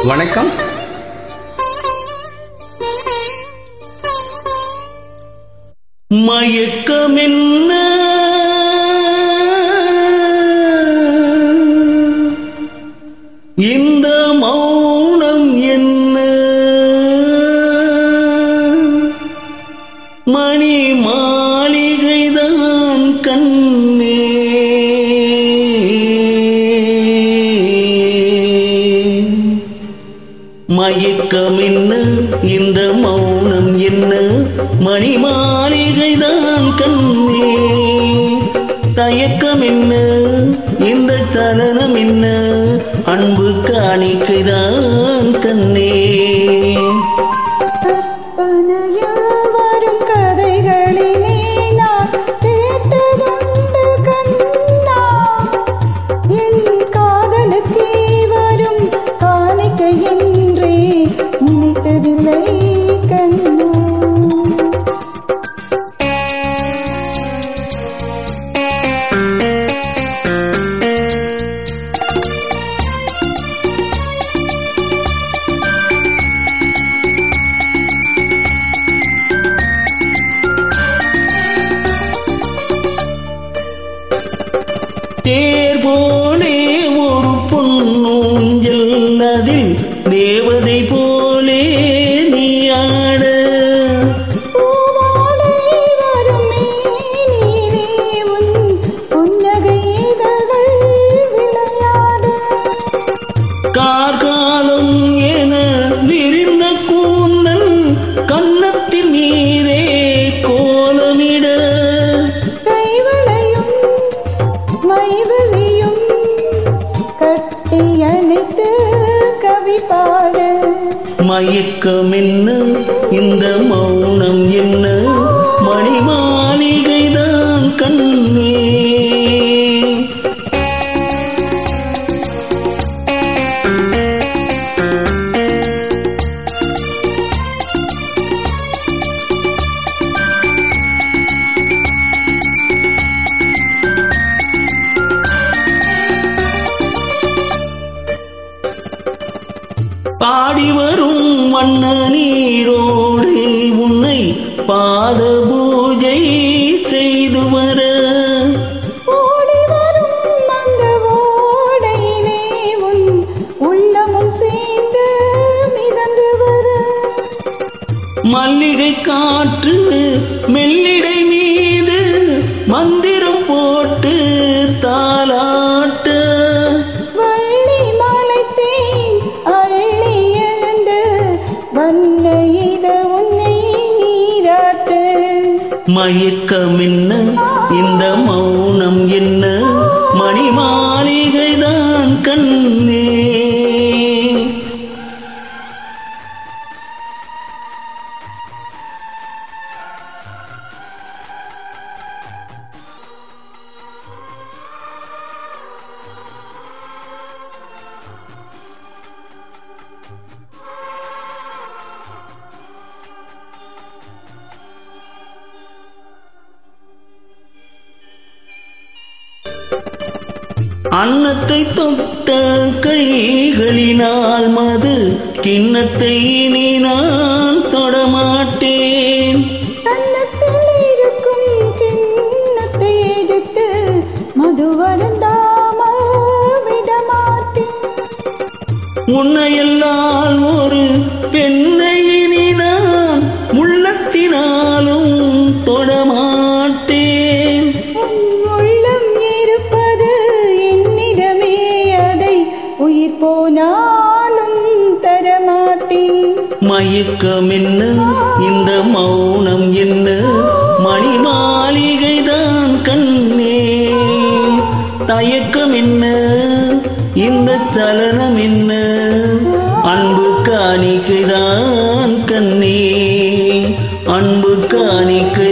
வணக்கம். மயக்கமென்ன இந்த மௌனம் என்ன, மணி மாளிகைதான் கண்ணே, மயக்கமென்ன இந்த மௌனம் என்ன, மணி மாளிகைதான் கண்ணே, தயக்கம் என்ன இந்த சலனம் என்ன, அன்பு காணிக்கைதான் கண்ணே. தேர் போலே ஒரு பொன்னூஞ்சல், அதில் தேவதை போலே நீ ஆட, கார்காலம் என விரிந்த கூந்தல் கன்னத்தின் மீதே கோலமிட, மயக்கமென்ன இந்த மௌனம் என்ன, மணி மாளிகைதான் கண்ணே. பாடி வரும் வண்ண நீரோடு உன்னை பாத பூஜை செய்து வர, ஓடி வரும் அந்த ஓடையிலே உன் உள்ளமும் சேர்ந்து மிதந்து வர, மல்லிகை காற்று மெல்லிடை மீது மந்திரம் போட்டு தாலாட்ட, மயக்கமென்ன இந்த மௌனம் என்ன, மணி மாளிகைதான் கண்ணே. அன்னத்தை தொட்ட கைகளினால் மது கிண்ணத்தை இனி நான் தொடமாட்டேன், கன்னத்தில் இருக்கும் கிண்ணத்தை எடுத்து மது வருந்தாமல் விடமாட்டேன், உன்னையெல்லாம் ஒரு பெண்ணை இனி நான் உள்ளத்தினாலும் தொடமாட்டேன், உயிர் போனாலும் தரமாட்டேன். மயக்கமென்ன இந்த மௌனம் என்ன, மணி மாளிகைதான் கண்ணே, தயக்கம் என்ன இந்த சலனம் என்ன, அன்பு காணிக்கைதான் கண்ணே, அன்பு காணிக்கை